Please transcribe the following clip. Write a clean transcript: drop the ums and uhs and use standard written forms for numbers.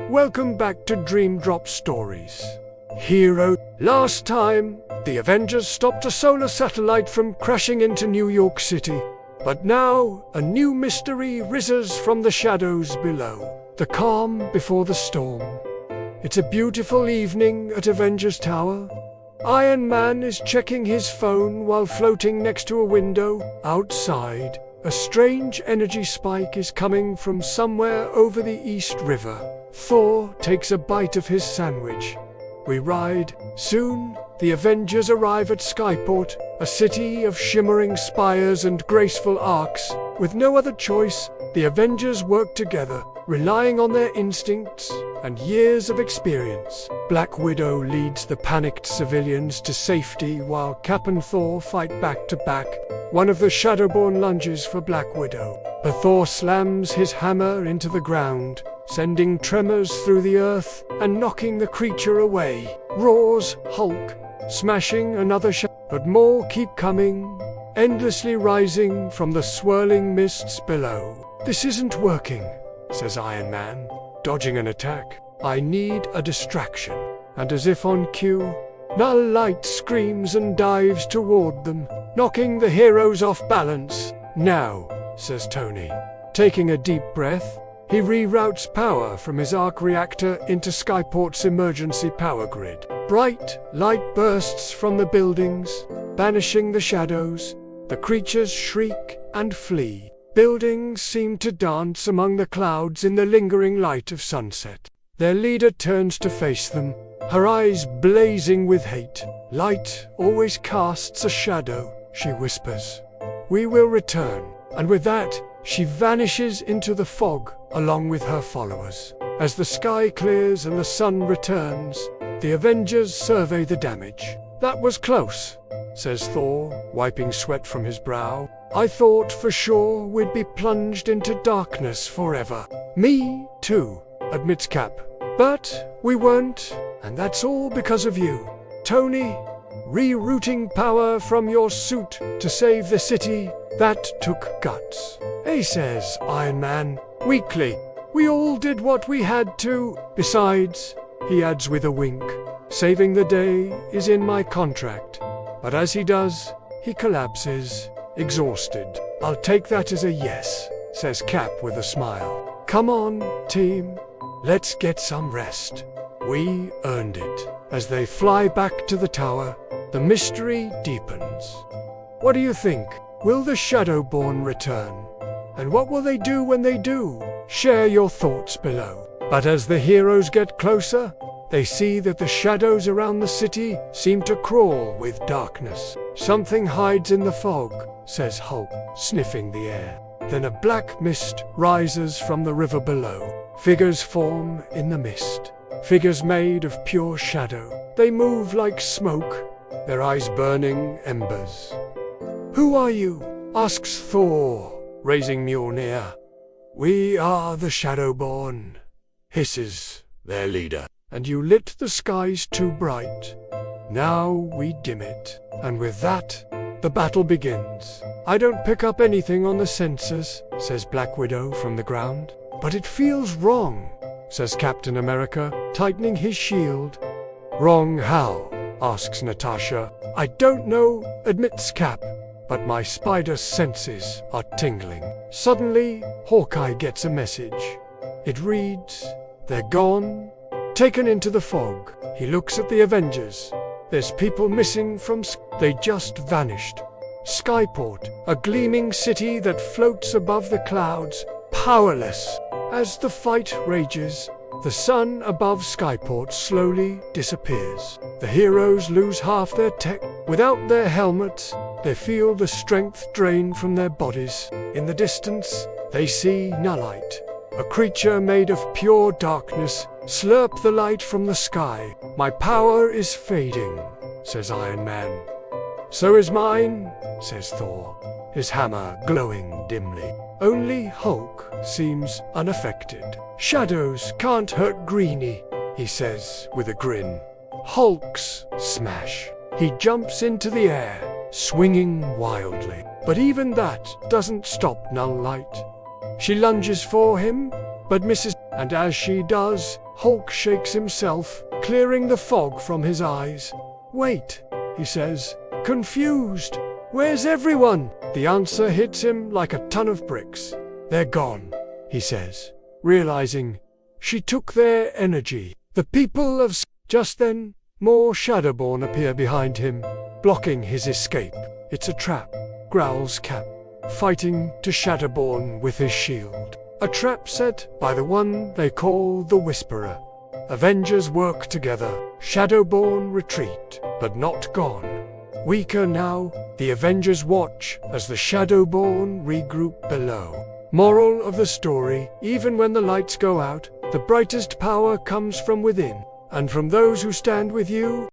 Welcome back to Dream Drop Stories. Hero. Last time, the Avengers stopped a solar satellite from crashing into New York City. But now, a new mystery rises from the shadows below. The calm before the storm. It's a beautiful evening at Avengers Tower. Iron Man is checking his phone while floating next to a window. Outside, a strange energy spike is coming from somewhere over the East River. Thor takes a bite of his sandwich. We ride. Soon, the Avengers arrive at Skyport, a city of shimmering spires and graceful arcs. With no other choice, the Avengers work together, relying on their instincts and years of experience. Black Widow leads the panicked civilians to safety while Cap and Thor fight back to back. One of the Shadowborn lunges for Black Widow, but Thor slams his hammer into the ground, sending tremors through the earth and knocking the creature away. Roars Hulk, smashing another but more keep coming, endlessly rising from the swirling mists below. This isn't working, says Iron Man, dodging an attack. I need a distraction. And as if on cue, Null Light screams and dives toward them, knocking the heroes off balance. Now, says Tony, taking a deep breath. He reroutes power from his arc reactor into Skyport's emergency power grid. Bright light bursts from the buildings, banishing the shadows. The creatures shriek and flee. Buildings seem to dance among the clouds in the lingering light of sunset. Their leader turns to face them, her eyes blazing with hate. Light always casts a shadow, she whispers. We will return. And with that, she vanishes into the fog, along with her followers. As the sky clears and the sun returns, the Avengers survey the damage. That was close, says Thor, wiping sweat from his brow. I thought for sure we'd be plunged into darkness forever. Me, too, admits Cap. But we weren't, and that's all because of you. Tony, rerouting power from your suit to save the city, that took guts. Says Iron Man, weakly. We all did what we had to. Besides, he adds with a wink, saving the day is in my contract. But as he does, he collapses, exhausted. I'll take that as a yes, says Cap with a smile. Come on, team. Let's get some rest. We earned it. As they fly back to the tower, the mystery deepens. What do you think? Will the Shadowborn return? And what will they do when they do? Share your thoughts below. But as the heroes get closer, they see that the shadows around the city seem to crawl with darkness. Something hides in the fog, says Hulk, sniffing the air. Then a black mist rises from the river below. Figures form in the mist. Figures made of pure shadow. They move like smoke, their eyes burning embers. Who are you? Asks Thor, raising Mjolnir. We are the Shadowborn, hisses their leader. And you lit the skies too bright. Now we dim it. And with that, the battle begins. I don't pick up anything on the sensors, says Black Widow from the ground. But it feels wrong, says Captain America, tightening his shield. Wrong how? Asks Natasha. I don't know, admits Cap. But my spider senses are tingling. Suddenly, Hawkeye gets a message. It reads, they're gone. Taken into the fog, he looks at the Avengers. There's people missing from they just vanished. Skyport, a gleaming city that floats above the clouds, powerless. As the fight rages, the sun above Skyport slowly disappears. The heroes lose half their tech. Without their helmets, they feel the strength drain from their bodies. In the distance, they see Nullite, a creature made of pure darkness, slurp the light from the sky. My power is fading, says Iron Man. So is mine, says Thor, his hammer glowing dimly. Only Hulk seems unaffected. Shadows can't hurt Greenie, he says with a grin. Hulk's smash. He jumps into the air, swinging wildly. But even that doesn't stop Null Light. She lunges for him, But Mrs. And as she does, Hulk shakes himself, clearing the fog from his eyes. Wait, he says, confused. Where's everyone? The answer hits him like a ton of bricks. They're gone, he says, realizing she took their energy. The people of... Just then, more Shadowborn appear behind him, blocking his escape. It's a trap, growls Cap, fighting to Shadowborn with his shield. A trap set by the one they call the Whisperer. Avengers work together. Shadowborn retreat, but not gone. Weaker now, the Avengers watch as the Shadowborn regroup below. Moral of the story: even when the lights go out, the brightest power comes from within, and from those who stand with you.